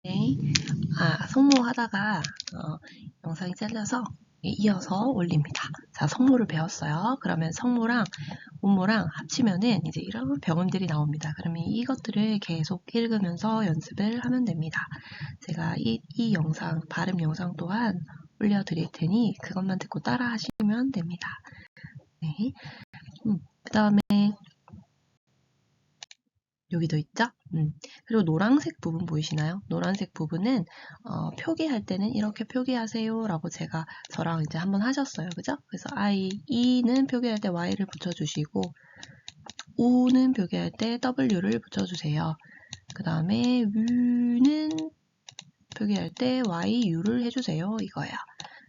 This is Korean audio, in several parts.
네. 성모하다가 영상이 잘려서 이어서 올립니다. 자, 성모를 배웠어요. 그러면 성모랑 운모랑 합치면은 이제 이런 병음들이 나옵니다. 그러면 이것들을 계속 읽으면서 연습을 하면 됩니다. 제가 이 영상, 발음 영상 또한 올려드릴 테니 그것만 듣고 따라 하시면 됩니다. 네. 그 다음에 여기도 있죠? 그리고 노란색 부분 보이시나요? 노란색 부분은 표기할 때는 이렇게 표기하세요 라고 저랑 이제 한번 하셨어요. 그죠? 그래서 E는 표기할 때 Y를 붙여주시고 U는 표기할 때 W를 붙여주세요. 그 다음에 U는 표기할 때 YU를 해주세요. 이거예요.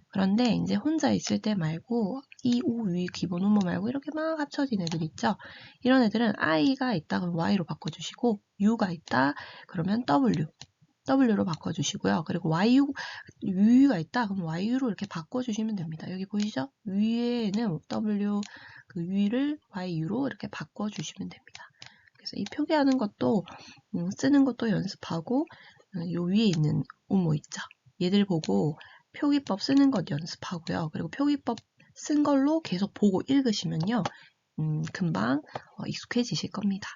그런데 이제 혼자 있을 때 말고 이, 우, 위, 기본 음모 말고 이렇게 막 합쳐진 애들 있죠? 이런 애들은 I가 있다 그럼 Y로 바꿔주시고 U가 있다 그러면 W로 바꿔주시고요. 그리고 U가 있다 그럼 Yu로 이렇게 바꿔주시면 됩니다. 여기 보이시죠? 위에는 W 그 위를 Yu로 이렇게 바꿔주시면 됩니다. 그래서 이 표기하는 것도 쓰는 것도 연습하고 요 위에 있는 음모 있죠? 얘들 보고 표기법 쓰는 것 연습하고요. 그리고 표기법 쓴 걸로 계속 보고 읽으시면요. 금방 익숙해지실 겁니다.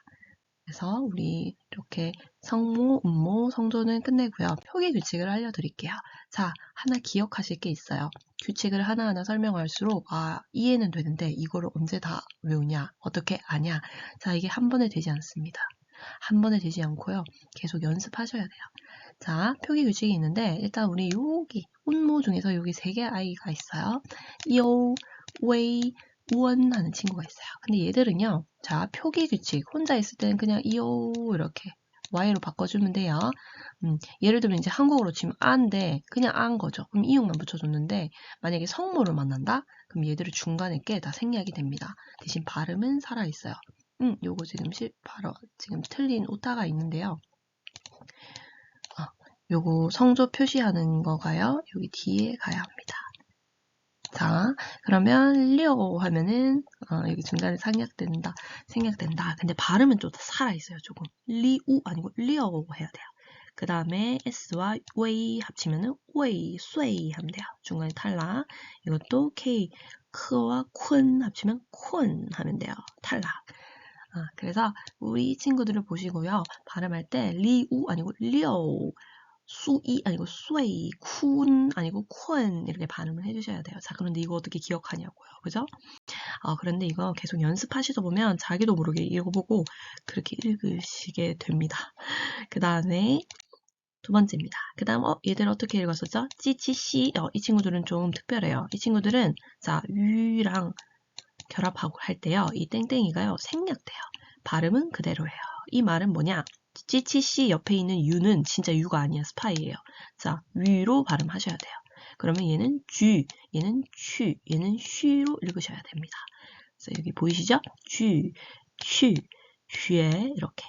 그래서 우리 이렇게 성모, 음모, 성조는 끝내고요. 표기 규칙을 알려드릴게요. 자, 하나 기억하실 게 있어요. 규칙을 하나하나 설명할수록 이해는 되는데 이거를 언제 다 외우냐, 어떻게 아냐. 자, 이게 한 번에 되지 않습니다. 한 번에 되지 않고요. 계속 연습하셔야 돼요. 자, 표기 규칙이 있는데 일단 우리 여기 운모 중에서 여기 3개 아이가 있어요. 요, 웨이, 우원 하는 친구가 있어요. 근데 얘들은요. 자, 표기 규칙 혼자 있을 때는 그냥 요 이렇게 Y로 바꿔주면 돼요. 예를 들면 이제 한국어로 치면 아인데 그냥 아인 거죠. 그럼 이응만 붙여줬는데 만약에 성모를 만난다? 그럼 얘들을 중간에 게 다 생략이 됩니다. 대신 발음은 살아있어요. 요거 지금 틀린 오타가 있는데요. 요거 성조 표시하는 거가요. 여기 뒤에 가야 합니다. 자, 그러면 리어 하면은 여기 중간에 생략된다. 근데 발음은 좀 살아있어요. 조금. 리우 아니고 리어 해야 돼요. 그 다음에 S와 웨이 합치면은 웨이, 쇠이 하면 돼요. 중간에 탈락. 이것도 K, 크와 쿤 합치면 쿤 하면 돼요. 탈락. 그래서 우리 친구들을 보시고요. 발음할 때 리우 아니고 리어 수이 아니고 쇠이, 쿤 아니고 쿤 이렇게 발음을 해주셔야 돼요. 자, 그런데 이거 어떻게 기억하냐고요. 그죠? 그런데 이거 계속 연습하시다 보면 자기도 모르게 읽어보고 그렇게 읽으시게 됩니다. 그 다음에 두 번째입니다. 그 다음 얘들 어떻게 읽었었죠? 찌치씨 이 친구들은 좀 특별해요. 이 친구들은 자, 유랑 결합하고 할 때요. 이 땡땡이가요. 생략돼요. 발음은 그대로예요. 이 말은 뭐냐? 찌치씨 옆에 있는 유는 진짜 유가 아니야. 스파이예요. 자, 위로 발음하셔야 돼요. 그러면 얘는 쥐, 얘는 취, 얘는 쉬로 읽으셔야 됩니다. 그래서 여기 보이시죠? 쥐, 쉬, 쉬에 이렇게.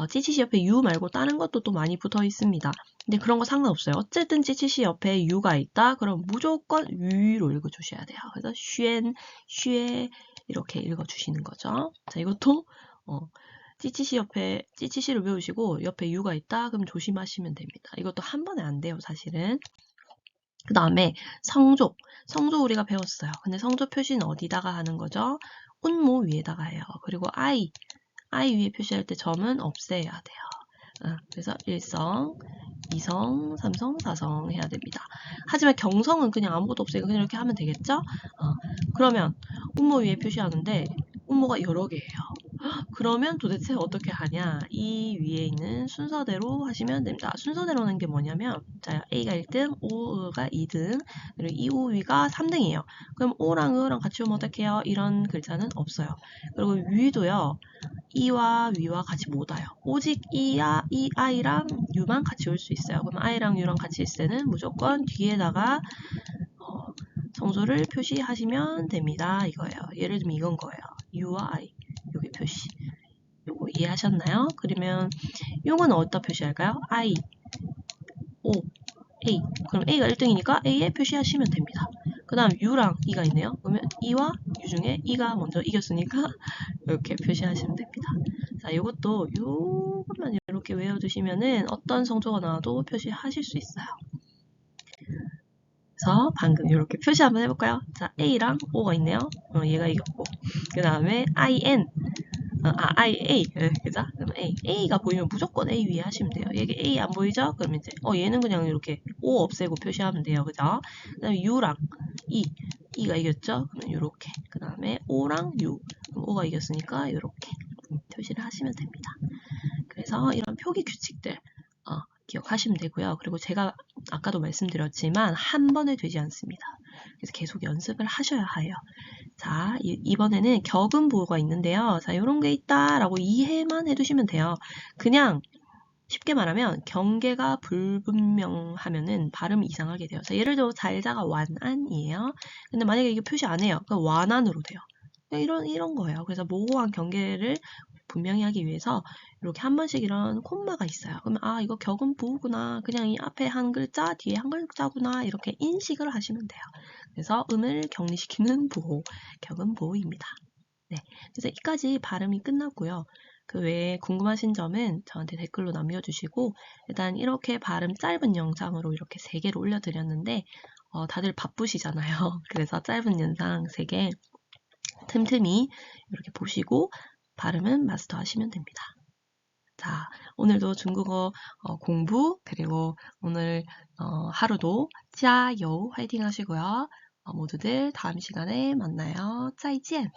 찌치씨 옆에 유 말고 다른 것도 또 많이 붙어 있습니다. 근데 그런 거 상관없어요. 어쨌든 찌치씨 옆에 유가 있다? 그럼 무조건 위로 읽어주셔야 돼요. 그래서 쉔, 쉐 이렇게 읽어주시는 거죠. 자, 이것도 찌치씨를 외우시고 옆에 유가 있다? 그럼 조심하시면 됩니다. 이것도 한 번에 안 돼요, 사실은. 그 다음에 성조 우리가 배웠어요. 근데 성조 표시는 어디다가 하는 거죠? 운모 위에다가 해요. 그리고 I 위에 표시할 때 점은 없애야 돼요. 그래서 1성, 2성, 3성, 4성 해야 됩니다. 하지만 경성은 그냥 아무것도 없으니까 그냥 이렇게 하면 되겠죠? 그러면 운모 위에 표시하는데 운모가 여러 개예요. 그러면 도대체 어떻게 하냐? 이 위에 있는 순서대로 하시면 됩니다. 순서대로는 게 뭐냐면 자, A가 1등, O가 2등, 그리고 이 위가 3등이에요. 그럼 O랑 E랑 같이 오면 어떡해요? 이런 글자는 없어요. 그리고 위도요. E와 위와 같이 못 와요. 오직 I랑 U만 같이 올 수 있어요. 그럼 I랑 U랑 같이 있을 때는 무조건 뒤에다가 성조를 표시하시면 됩니다. 이거예요. 예를 들면 이건 거예요. U와 I. 여기 표시. 요거 이해하셨나요? 그러면 요건 어디다 표시할까요? I, O, A. 그럼 A가 1등이니까 A에 표시하시면 됩니다. 그 다음 U랑 E가 있네요. 그러면 E와 U 중에 E가 먼저 이겼으니까 이렇게 표시하시면 됩니다. 자, 이것도 요것만 이렇게 외워두시면은 어떤 성조가 나와도 표시하실 수 있어요. 그래서 방금 이렇게 표시 한번 해볼까요? 자, A랑 O가 있네요. 얘가 이겼고. 그 다음에 IN, IA, 그죠? 그럼 A가 보이면 무조건 A 위에 하시면 돼요. 얘게 A 안 보이죠? 그럼 이제, 얘는 그냥 이렇게 O 없애고 표시하면 돼요. 그죠? 그 다음에 U랑 E가 이겼죠? 그러면 이렇게. 그 다음에 O랑 U. 그럼 O가 이겼으니까 이렇게 표시를 하시면 됩니다. 그래서 이런 표기 규칙들, 기억하시면 되고요. 그리고 제가 아까도 말씀드렸지만 한 번에 되지 않습니다. 그래서 계속 연습을 하셔야 해요. 자, 이번에는 격음 보호가 있는데요. 자, 이런 게 있다라고 이해만 해두시면 돼요. 그냥 쉽게 말하면 경계가 불분명하면은 발음이 이상하게 돼요. 자, 예를 들어 잘자가 완안이에요. 근데 만약에 이게 표시 안 해요. 그럼 완안으로 돼요. 이런 거예요. 그래서 모호한 경계를 분명히 하기 위해서 이렇게 한 번씩 이런 콤마가 있어요. 그러면 이거 격음 부호구나. 그냥 이 앞에 한 글자, 뒤에 한 글자구나. 이렇게 인식을 하시면 돼요. 그래서 음을 격리시키는 보호, 격음 보호입니다. 네, 그래서 여기까지 발음이 끝났고요. 그 외에 궁금하신 점은 저한테 댓글로 남겨주시고 일단 이렇게 발음 짧은 영상으로 이렇게 3개를 올려드렸는데 다들 바쁘시잖아요. 그래서 짧은 영상 3개 틈틈이 이렇게 보시고 발음은 마스터하시면 됩니다. 자, 오늘도 중국어 공부 그리고 오늘 하루도 짜요 화이팅 하시고요. 모두들 다음 시간에 만나요. 再见